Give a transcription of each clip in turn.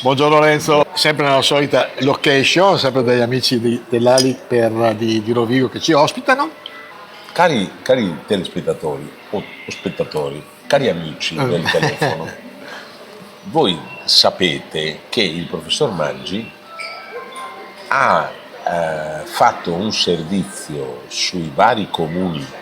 Buongiorno Lorenzo, sempre nella solita location, sempre dagli amici dell'Ali di Rovigo che ci ospitano. Cari telespettatori o spettatori, cari amici del telefono, voi sapete che il professor Maggi ha fatto un servizio sui vari comuni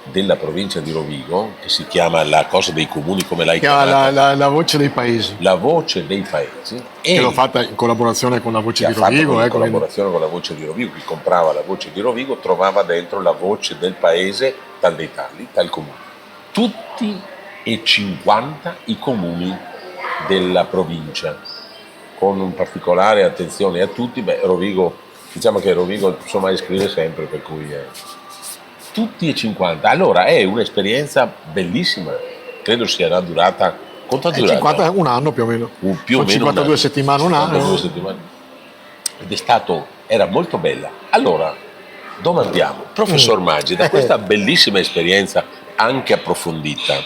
della provincia di Rovigo, che si chiama la cosa dei comuni, come l'hai chiamata? La voce dei paesi. La voce dei paesi. Che l'ho fatta in collaborazione con la voce di Rovigo. In collaborazione con la voce di Rovigo. Chi comprava la voce di Rovigo trovava dentro la voce del paese, tal dei tali, tal comune. Tutti e 50 i comuni della provincia, con un particolare attenzione a tutti. Rovigo, diciamo che Rovigo insomma scrive sempre, per cui tutti e 50. Allora è un'esperienza bellissima, credo sia durata, quanto è durata? 50, un anno più o meno. Più o meno 52 settimane, un anno. 52 settimane. Ed era molto bella. Allora, domandiamo, professor Maggi, da questa bellissima esperienza anche approfondita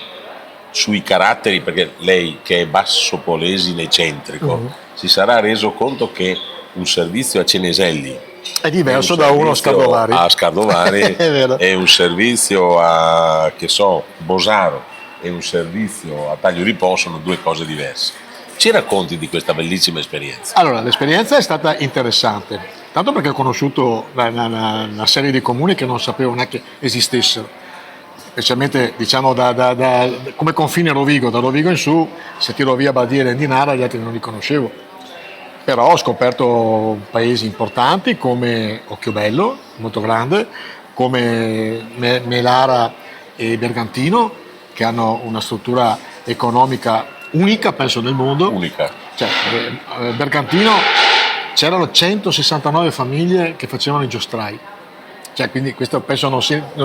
sui caratteri, perché lei che è bassopolesine centrico si sarà reso conto che un servizio a Ceneselli è diverso da uno a Scardovari. A Scardovari è un servizio a, che so, Bosaro e un servizio a Taglio di Po sono due cose diverse. Ci racconti di questa bellissima esperienza? Allora, l'esperienza è stata interessante, tanto perché ho conosciuto una serie di comuni che non sapevo neanche esistessero, specialmente diciamo come confine Rovigo, da Rovigo in su, se tiro via Badia e Lendinara gli altri non li conoscevo. Però ho scoperto paesi importanti come Occhiobello, molto grande, come Melara e Bergantino, che hanno una struttura economica unica, penso, nel mondo. Unica. Cioè, Bergantino c'erano 169 famiglie che facevano i giostrai. Cioè, quindi questo penso non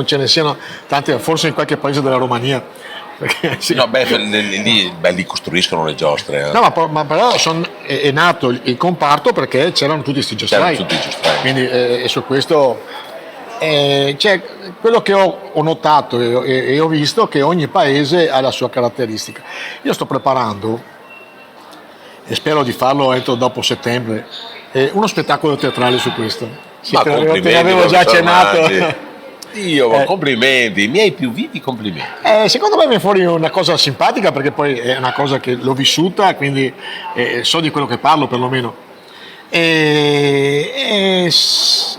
ce ne siano tante, forse in qualche paese della Romania. Perché, sì. No, lì costruiscono le giostre. No, ma però è nato il comparto perché c'erano tutti questi giostrai. C'erano tutti i giostrai. Quindi su questo cioè, quello che ho notato e ho visto che ogni paese ha la sua caratteristica. Io sto preparando, e spero di farlo entro dopo settembre, uno spettacolo teatrale su questo. Sì, Ma te l'avevo già accennato. Complimenti, i miei più vivi complimenti. Secondo me viene fuori una cosa simpatica, perché poi è una cosa che l'ho vissuta, quindi so di quello che parlo perlomeno.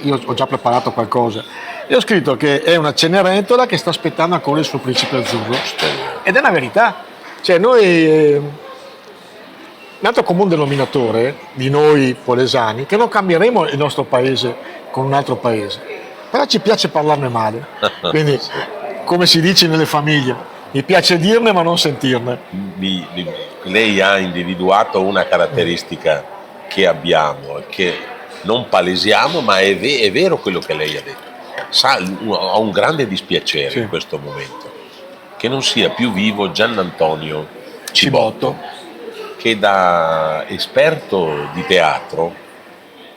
Io ho già preparato qualcosa e ho scritto che è una Cenerentola che sta aspettando ancora il suo principe azzurro, ed è una verità. Cioè noi un altro comune denominatore di noi polesani, che non cambieremo il nostro paese con un altro paese, però ci piace parlarne male, quindi come si dice nelle famiglie, mi piace dirne ma non sentirne. Lei ha individuato una caratteristica che abbiamo e che non palesiamo, ma è vero quello che lei ha detto. Ho un grande dispiacere in questo momento che non sia più vivo Giannantonio Cibotto, che da esperto di teatro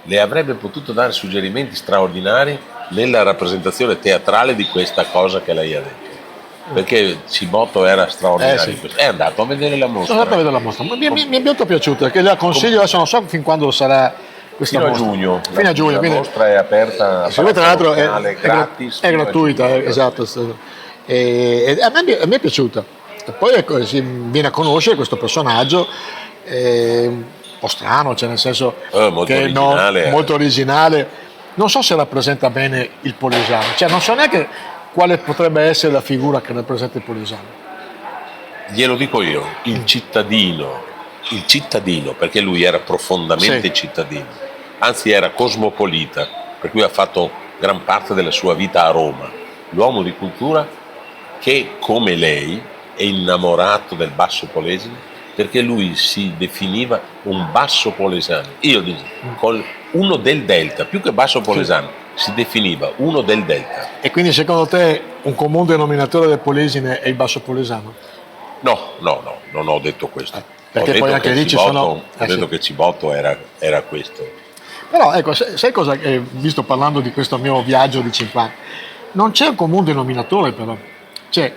le avrebbe potuto dare suggerimenti straordinari nella rappresentazione teatrale di questa cosa che lei ha detto, perché Cibotto era straordinario. È andato a vedere la mostra. Sono andato a vedere la mostra, ma mi è molto piaciuta, che la consiglio. Adesso non so fin quando sarà questa fino mostra. A giugno. Fino a giugno, la mostra è aperta, tra l'altro gratis, è gratuita, esatto. E a me è piaciuta. E poi si viene a conoscere questo personaggio un po' strano, cioè nel senso molto che originale, molto originale. Non so se rappresenta bene il polesano, cioè non so neanche quale potrebbe essere la figura che rappresenta il polesano. Glielo dico io, il cittadino, perché lui era profondamente cittadino, anzi era cosmopolita, per cui ha fatto gran parte della sua vita a Roma, l'uomo di cultura che, come lei, è innamorato del basso polesine, perché lui si definiva un basso polesano. Io dico, uno del delta, più che basso polesano, si definiva uno del delta. E quindi secondo te un comune denominatore del polesine è il basso polesano? No, non ho detto questo. Perché poi anche lì ci sono... Ho detto che Cibotto era questo. Però ecco, sai cosa, visto parlando di questo mio viaggio di 50 anni, non c'è un comune denominatore però. Cioè,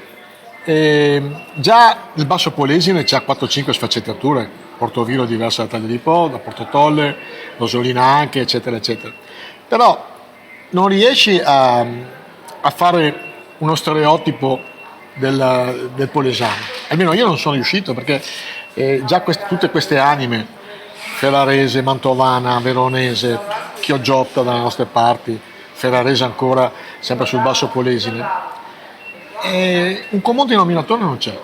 già il basso polesine c'ha 4-5 sfaccettature. Portoviro è diversa da Taglia di Po, da Porto Tolle, Rosolina anche, eccetera, eccetera. Però non riesci a fare uno stereotipo del polesano. Almeno io non sono riuscito, perché già tutte queste anime, ferrarese, mantovana, veronese, chiogiotta dalle nostre parti, ferrarese ancora, sempre sul basso polesine, un comune denominatore non c'è.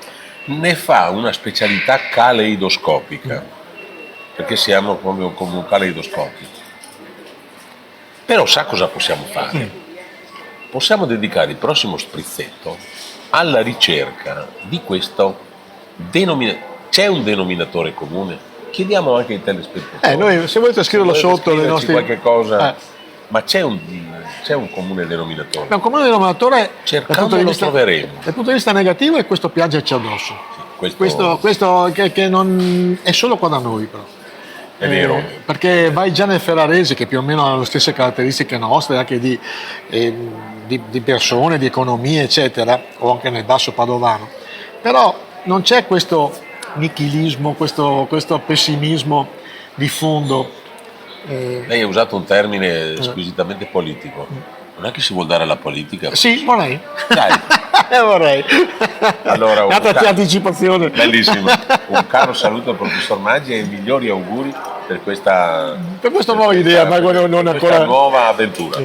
Ne fa una specialità caleidoscopica, perché siamo come un caleidoscopio. Però sa cosa possiamo fare? Possiamo dedicare il prossimo sprizzetto alla ricerca di questo denominatore. C'è un denominatore comune? Chiediamo anche ai telespettatori. Noi, se volete scriverlo sotto le nostre... qualche cosa, ma c'è un comune denominatore. Un comune denominatore, Cercando lo troveremo. Dal punto di vista negativo, è questo piangerci addosso. Questo che non è solo qua da noi, però. è vero. Perché vai già nel ferrarese, che più o meno ha le stesse caratteristiche nostre, anche di persone, di economia, eccetera, o anche nel basso padovano. Però non c'è questo nichilismo, questo pessimismo di fondo. Lei ha usato un termine squisitamente politico. Non è che si vuol dare alla politica? Sì, vorrei. Dai. Vorrei. Allora, anticipazione. Bellissimo. Un caro saluto al professor Maggi e i migliori auguri per questa nuova idea, ma non questa ancora nuova avventura.